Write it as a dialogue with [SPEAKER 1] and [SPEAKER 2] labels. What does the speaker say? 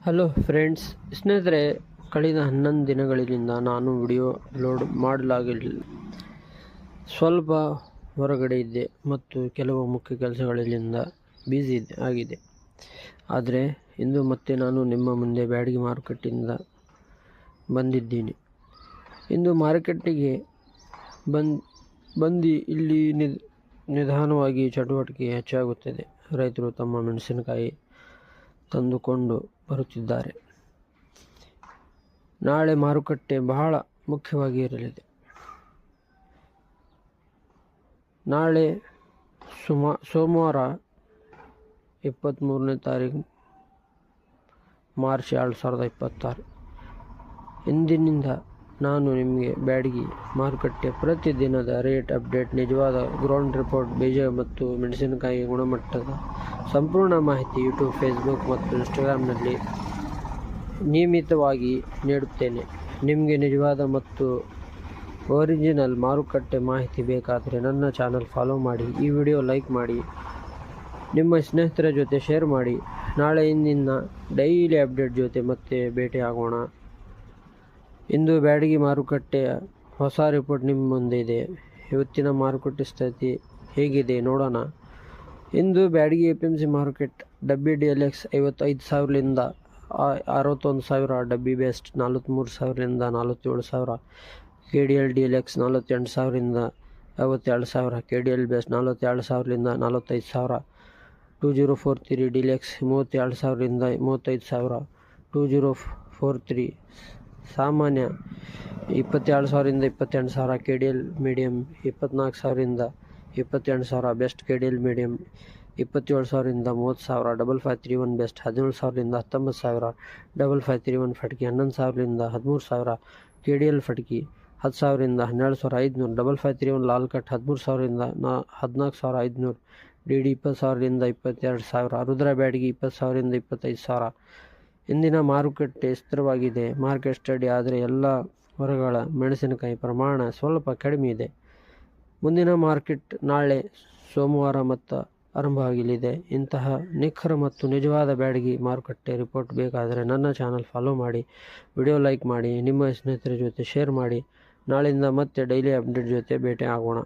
[SPEAKER 1] Hello friends, ಸ್ನೇಹಿತರೆ, ಕಳೆದ 11 ದಿನಗಳಿಂದ ನಾನು ವಿಡಿಯೋ ಅಪ್ಲೋಡ್ ಮಾಡಲಾಗಿಲ್ಲ. ಸ್ವಲ್ಪ ಹೊರಗಡೆ ಇದ್ದೆ ಮತ್ತು ಕೆಲವು ಮುಖ್ಯ ಕೆಲಸಗಳಿಂದ ಬ್ಯುಸಿ ಆಗಿದೆ. ಆದರೆ ಇಂದು ಮತ್ತೆ ನಾನು ನಿಮ್ಮ ಮುಂದೆ ಬ್ಯಾಡಗಿ ಮಾರುಕಟ್ಟೆಯಿಂದ ಬಂದಿದ್ದೀನಿ. ಇಂದು ಮಾರುಕಟ್ಟೆಗೆ ಬಂದು ಇಲ್ಲಿ ನಿಧಾನವಾಗಿ ಚಟುವಟಿಕೆ ಹೆಚ್ಚಾಗುತ್ತದೆ. ರೈತರು ತಮ್ಮ ಮೆಣಸಿನಕಾಯಿ ತಂದುಕೊಂಡು ಬರುತ್ತಿದ್ದಾರೆ. ನಾಳೆ ಮಾರುಕಟ್ಟೆ ಬಹಳ ಮುಖ್ಯವಾಗಿ ಇರಲಿದೆ. ನಾಳೆ ಸೋಮವಾರ 23ನೇ ತಾರೀಕು ಮಾರ್ಚ್ 2026. ಇಂದಿನಿಂದ ನಾನು ನಿಮಗೆ ಬ್ಯಾಡಗಿ ಮಾರುಕಟ್ಟೆ ಪ್ರತಿದಿನದ ರೇಟ್ ಅಪ್ಡೇಟ್, ನಿಜವಾದ ಗ್ರೌಂಡ್ ರಿಪೋರ್ಟ್, ಬೀಜ ಮತ್ತು ಮೆಣಸಿನಕಾಯಿ ಗುಣಮಟ್ಟದ ಸಂಪೂರ್ಣ ಮಾಹಿತಿ ಯೂಟ್ಯೂಬ್, ಫೇಸ್ಬುಕ್ ಮತ್ತು ಇನ್ಸ್ಟಾಗ್ರಾಮ್ನಲ್ಲಿ ನಿಯಮಿತವಾಗಿ ನೀಡುತ್ತೇನೆ. ನಿಮಗೆ ನಿಜವಾದ ಮತ್ತು ಒರಿಜಿನಲ್ ಮಾರುಕಟ್ಟೆ ಮಾಹಿತಿ ಬೇಕಾದರೆ ನನ್ನ ಚಾನಲ್ ಫಾಲೋ ಮಾಡಿ, ಈ ವಿಡಿಯೋ ಲೈಕ್ ಮಾಡಿ, ನಿಮ್ಮ ಸ್ನೇಹಿತರ ಜೊತೆ ಶೇರ್ ಮಾಡಿ. ನಾಳೆ ಇಂದಿನ ಡೈಲಿ ಅಪ್ಡೇಟ್ ಜೊತೆ ಮತ್ತೆ ಭೇಟಿ ಆಗೋಣ. ಇಂದು ಬ್ಯಾಡಗಿ ಮಾರುಕಟ್ಟೆಯ ಹೊಸ ರಿಪೋರ್ಟ್ ನಿಮ್ಮ ಮುಂದೆ ಇದೆ. ಇವತ್ತಿನ ಮಾರುಕಟ್ಟೆ ಸ್ಥಿತಿ ಹೇಗಿದೆ ನೋಡೋಣ. ಇಂದು Byadgi APMC market Dabbi DLX 55,000ರಿಂದ 61,000, ಡಬ್ಬಿ ಬೆಸ್ಟ್ 43,000ರಿಂದ 47,000, KDL DLX 48,000ರಿಂದ 52,000, KDL ಬೆಸ್ಟ್ 42,000ರಿಂದ 45,000, 2043 DLX 32,000ರಿಂದ 35,000, 2043 ಸಾಮಾನ್ಯ 22,000ರಿಂದ 28,000, KDL ಮೀಡಿಯಂ 24,000ರಿಂದ 28,000, ಬೆಸ್ಟ್ KDL ಮೀಡಿಯಂ 27,000ರಿಂದ 30,000, 5531 ಬೆಸ್ಟ್ 17,000ರಿಂದ 19,000, 5531 ಫಟ್ಕಿ 11,000ರಿಂದ 13,000, KDL ಫಟ್ಕಿ 10,000ರಿಂದ 12,500, 5531 ಲಾಲ್ ಕಟ್ 13,000ರಿಂದ 14,500, DD 20,000ರಿಂದ 22,000, ರುದ್ರ ಬ್ಯಾಡಗಿ 20,000ರಿಂದ 25,000. ಇಂದಿನ ಮಾರುಕಟ್ಟೆ ಸ್ಥಿರವಾಗಿದೆ. ಮಾರ್ಕೆಟ್ ಸ್ಟಡಿ ಆದರೆ ಎಲ್ಲ ವರ್ಗಗಳ ಮೆಣಸಿನಕಾಯಿ ಪ್ರಮಾಣ ಸ್ವಲ್ಪ ಕಡಿಮೆ ಇದೆ. ಮುಂದಿನ ಮಾರ್ಕೆಟ್ ನಾಳೆ ಸೋಮವಾರ ಮತ್ತು ಆರಂಭವಾಗಲಿದೆ. ಇಂತಹ ನಿಖರ ಮತ್ತು ನಿಜವಾದ ಬ್ಯಾಡಗಿ ಮಾರುಕಟ್ಟೆ ರಿಪೋರ್ಟ್ ಬೇಕಾದರೆ ನನ್ನ ಚಾನಲ್ ಫಾಲೋ ಮಾಡಿ, ವಿಡಿಯೋ ಲೈಕ್ ಮಾಡಿ, ನಿಮ್ಮ ಸ್ನೇಹಿತರ ಜೊತೆ ಶೇರ್ ಮಾಡಿ. ನಾಳೆಯಿಂದ ಮತ್ತೆ ಡೈಲಿ ಅಪ್ಡೇಟ್ ಜೊತೆ ಭೇಟಿ ಆಗೋಣ.